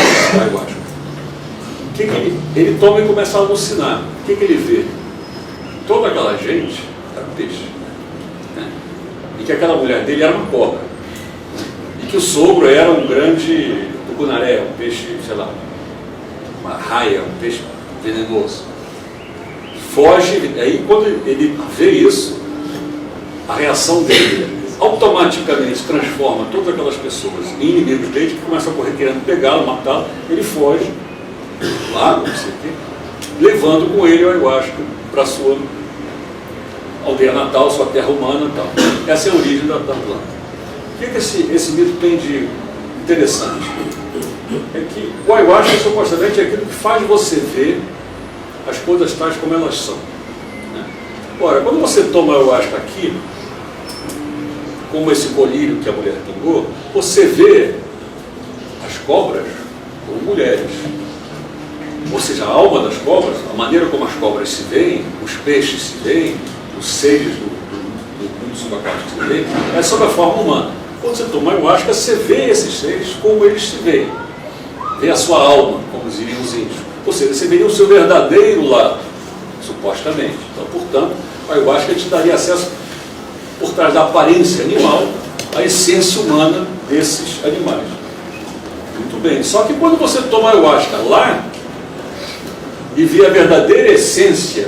eu acho. Ele toma e começa a alucinar. O que ele vê? Toda aquela gente era um peixe. Né? E que aquela mulher dele era uma cobra. E que o sogro era um grande tucunaré, um peixe, sei lá, uma raia, um peixe venenoso. Foge, aí quando ele vê isso, a reação dele automaticamente transforma todas aquelas pessoas em inimigos dele, que começam a correr querendo pegá-lo, matá-lo. Ele foge, lago, não sei o quê, levando com ele o ayahuasca para a sua aldeia natal, sua terra humana e tal. Essa é a origem da planta. O que esse mito tem de interessante? É que o ayahuasca, supostamente, é aquilo que faz você ver as coisas tais como elas são. Né? Ora, quando você toma ayahuasca aqui, como esse colírio que a mulher pingou, você vê as cobras como mulheres. Ou seja, a alma das cobras, a maneira como as cobras se veem, os peixes se veem, os seres do tudo sobre a parte que você vê, é sobre a forma humana. Quando você toma ayahuasca, você vê esses seres como eles se veem. Vê a sua alma, como diriam os índios. Ou seja, você veria o seu verdadeiro lado, supostamente. Então, portanto, a ayahuasca te daria acesso, por trás da aparência animal, à essência humana desses animais. Muito bem. Só que quando você toma ayahuasca lá e vê a verdadeira essência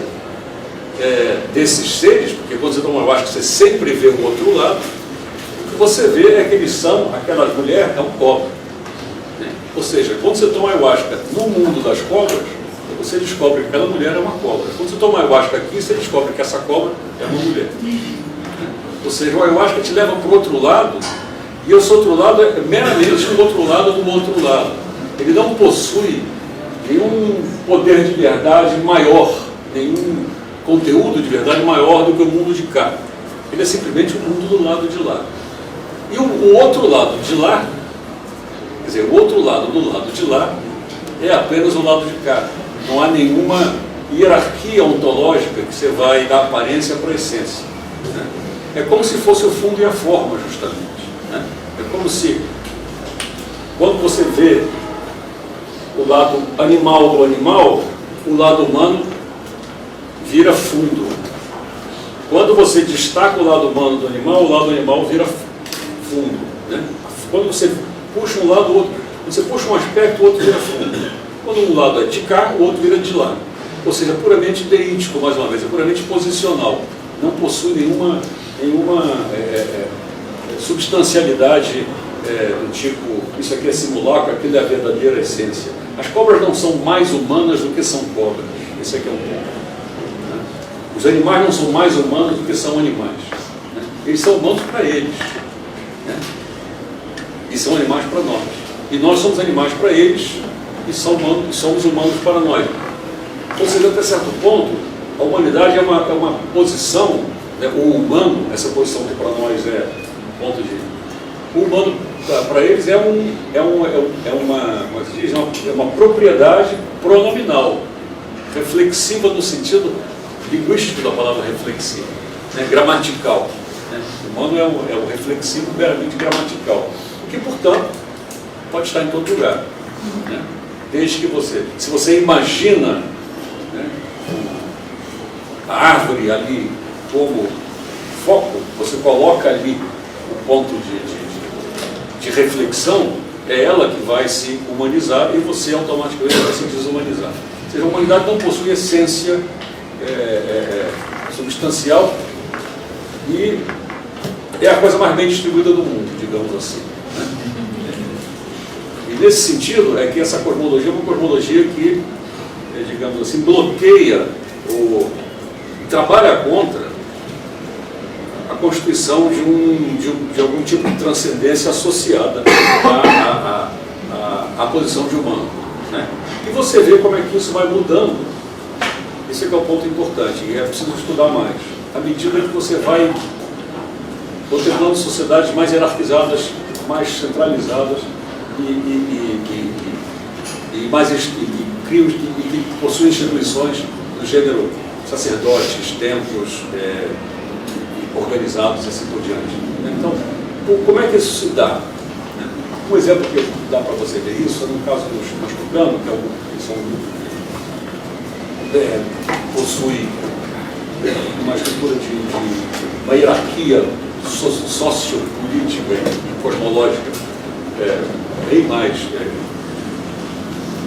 desses seres, porque quando você toma ayahuasca você sempre vê o outro lado, o que você vê é que eles são, aquela mulher é um cobra. Ou seja, quando você toma ayahuasca no mundo das cobras, você descobre que aquela mulher é uma cobra. Quando você toma ayahuasca aqui, você descobre que essa cobra é uma mulher. Ou seja, o ayahuasca te leva para o outro lado, e esse outro lado é meramente o outro lado do outro lado. Ele não possui nenhum poder de verdade maior, nenhum conteúdo de verdade maior do que o mundo de cá. Ele é simplesmente o mundo do lado de lá. E o outro lado de lá, quer dizer, o outro lado do lado de lá é apenas o lado de cá. Não há nenhuma hierarquia ontológica que você vai dar aparência para a essência. Né? É como se fosse o fundo e a forma, justamente. Né? É como se, quando você vê o lado animal do animal, o lado humano vira fundo. Quando você destaca o lado humano do animal, o lado animal vira fundo. Né? Quando você puxa um lado, o outro, quando você puxa um aspecto, o outro vira fundo. Quando um lado é de cá, o outro vira de lá. Ou seja, puramente deítico, mais uma vez, é puramente posicional. Não possui nenhuma substancialidade do tipo, isso aqui é simulacro, aquilo é a verdadeira essência. As cobras não são mais humanas do que são cobras. Esse aqui é um ponto. Né? Os animais não são mais humanos do que são animais. Né? Eles são humanos para eles. Né? E são animais para nós. E nós somos animais para eles e somos humanos para nós. Ou seja, até certo ponto, a humanidade é uma posição, né, o humano, essa posição que para nós é um ponto de... O humano, para eles, é uma propriedade pronominal, reflexiva no sentido linguístico da palavra reflexiva, né, gramatical. Né? O humano é o reflexivo meramente gramatical, o que, portanto, pode estar em todo lugar. Né? Desde que se você imagina, né, a árvore ali como foco, você coloca ali o ponto de reflexão, é ela que vai se humanizar e você automaticamente vai se desumanizar. Ou seja, a humanidade não possui essência substancial e é a coisa mais bem distribuída do mundo, digamos assim. Né? E nesse sentido é que essa cosmologia é uma cosmologia que, digamos assim, bloqueia ou trabalha contra a constituição de algum tipo de transcendência associada à posição de humano. Né? E você vê como é que isso vai mudando. Esse é que é o ponto importante, e é preciso estudar mais. À medida que você vai contemplando sociedades mais hierarquizadas, mais centralizadas e que possuem instituições do gênero sacerdotes, templos, organizados e assim por diante. Então, como é que isso se dá? Um exemplo que dá para você ver isso é no caso dos masculinos, que possui uma estrutura de uma hierarquia sociopolítica e cosmológica bem mais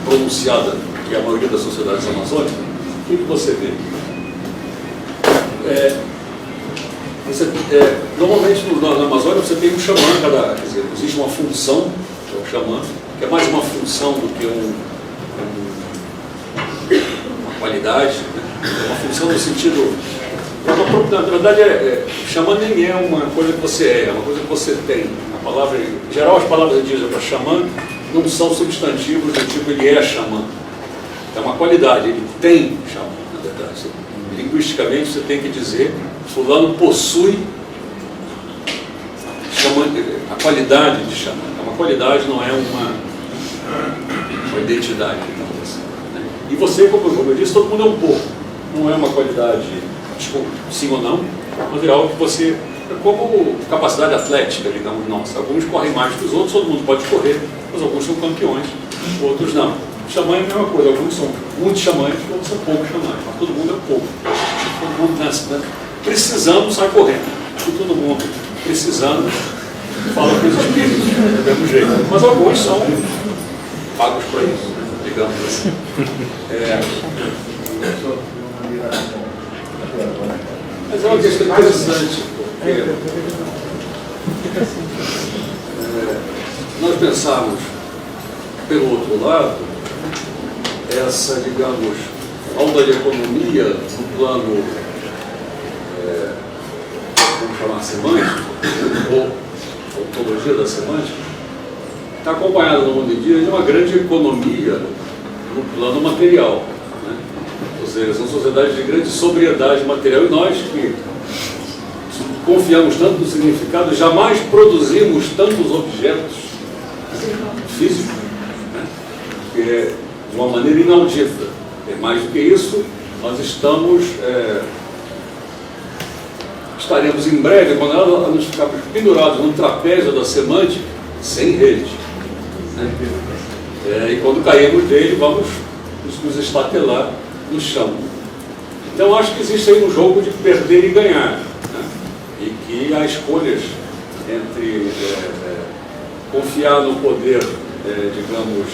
pronunciada que a maioria das sociedades amazônicas. O que você vê? Normalmente na Amazônia você tem um xamã, quer dizer, existe uma função, que é o xamã, que é mais uma função do que uma qualidade, né? É uma função no sentido... Na verdade, xamã nem é uma coisa que você é uma coisa que você tem. A palavra, em geral, as palavras indígenas para xamã não são substantivos do tipo ele é xamã. É uma qualidade, ele tem xamã, na verdade. Linguisticamente você tem que dizer fulano possui a qualidade de xamã. Uma qualidade não é uma identidade, digamos assim, né? E você, como eu disse, todo mundo é um pouco. Não é uma qualidade, sim ou não, mas é algo que você como capacidade atlética, digamos, nossa. Alguns correm mais que os outros, todo mundo pode correr, mas alguns são campeões, outros não. Xamã é a mesma coisa, alguns são muitos xamãs, outros são poucos xamãs, mas todo mundo é pouco. Todo mundo nasce, precisando, sai correndo. E todo mundo precisando, fala com os espíritos, do mesmo jeito. Mas alguns são pagos para isso, digamos assim. Mas é uma questão interessante, porque nós pensarmos pelo outro lado, essa, digamos, aula de economia no plano, vamos chamar semântico, ou ontologia da semântica, está acompanhada no mundo de dia de uma grande economia no plano material. Né? Ou seja, são sociedades de grande sobriedade material, e nós que confiamos tanto no significado, jamais produzimos tantos objetos físicos, né? Que é de uma maneira inaudita. Mais do que isso, nós estaremos em breve, quando nós ficarmos pendurados num trapézio da semântica, sem rede. Né? E quando cairmos dele, vamos nos estatelar no chão. Então, acho que existe aí um jogo de perder e ganhar. Né? E que há escolhas entre confiar no poder, digamos,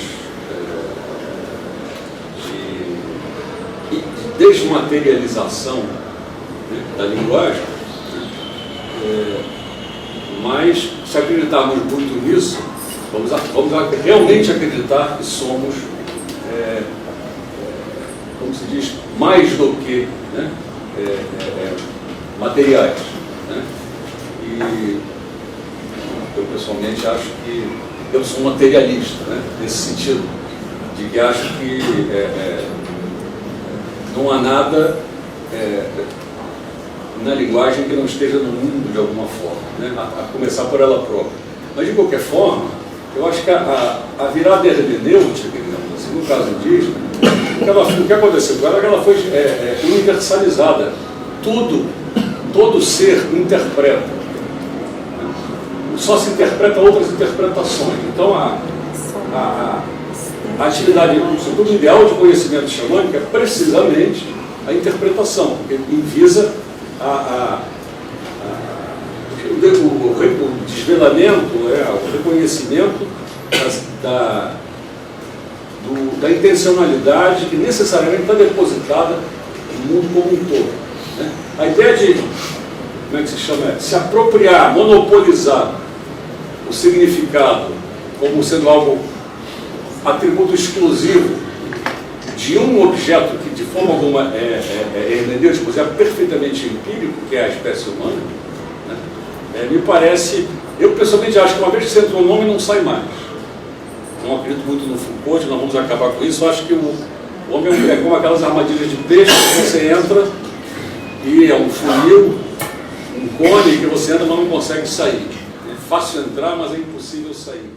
de desmaterialização, né, da linguagem, mas se acreditarmos muito nisso, vamos realmente acreditar que somos, como se diz, mais do que, né, materiais. Né? E eu pessoalmente acho que eu sou materialista, né, nesse sentido, de que acho que não há nada na linguagem que não esteja no mundo de alguma forma, né? A começar por ela própria. Mas, de qualquer forma, eu acho que a virada hermenêutica, digamos assim, no caso indígena, o que aconteceu com ela é que ela foi universalizada. Todo ser interpreta. Só se interpreta outras interpretações. Então, a atividade, o ideal de conhecimento xamânico é precisamente a interpretação, porque visa o desvelamento, o reconhecimento da intencionalidade que necessariamente está depositada no mundo como um todo. Né? A ideia de, como é que se chama? Se apropriar, monopolizar o significado como sendo algo, atributo exclusivo de um objeto que de forma alguma é hermenêutico, mas é perfeitamente empírico, que é a espécie humana, né? Me parece, eu pessoalmente acho que uma vez que você entra no nome não sai mais. Não acredito muito no Foucault, nós vamos acabar com isso. Eu acho que o homem é como aquelas armadilhas de peixe que você entra e é um funil, um cone que você entra mas não consegue sair. É fácil entrar, mas é impossível sair.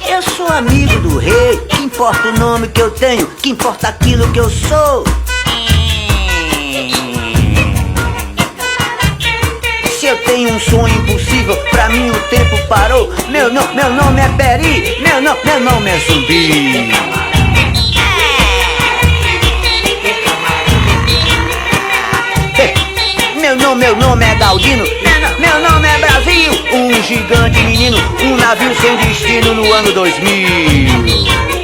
Eu sou amigo do rei. Que importa o nome que eu tenho, que importa aquilo que eu sou. Se eu tenho um sonho impossível, pra mim o tempo parou. Meu nome é Peri, meu nome é Zumbi. Meu nome é Galdino, meu nome é Brasil. Um gigante menino, um navio sem destino no ano 2000.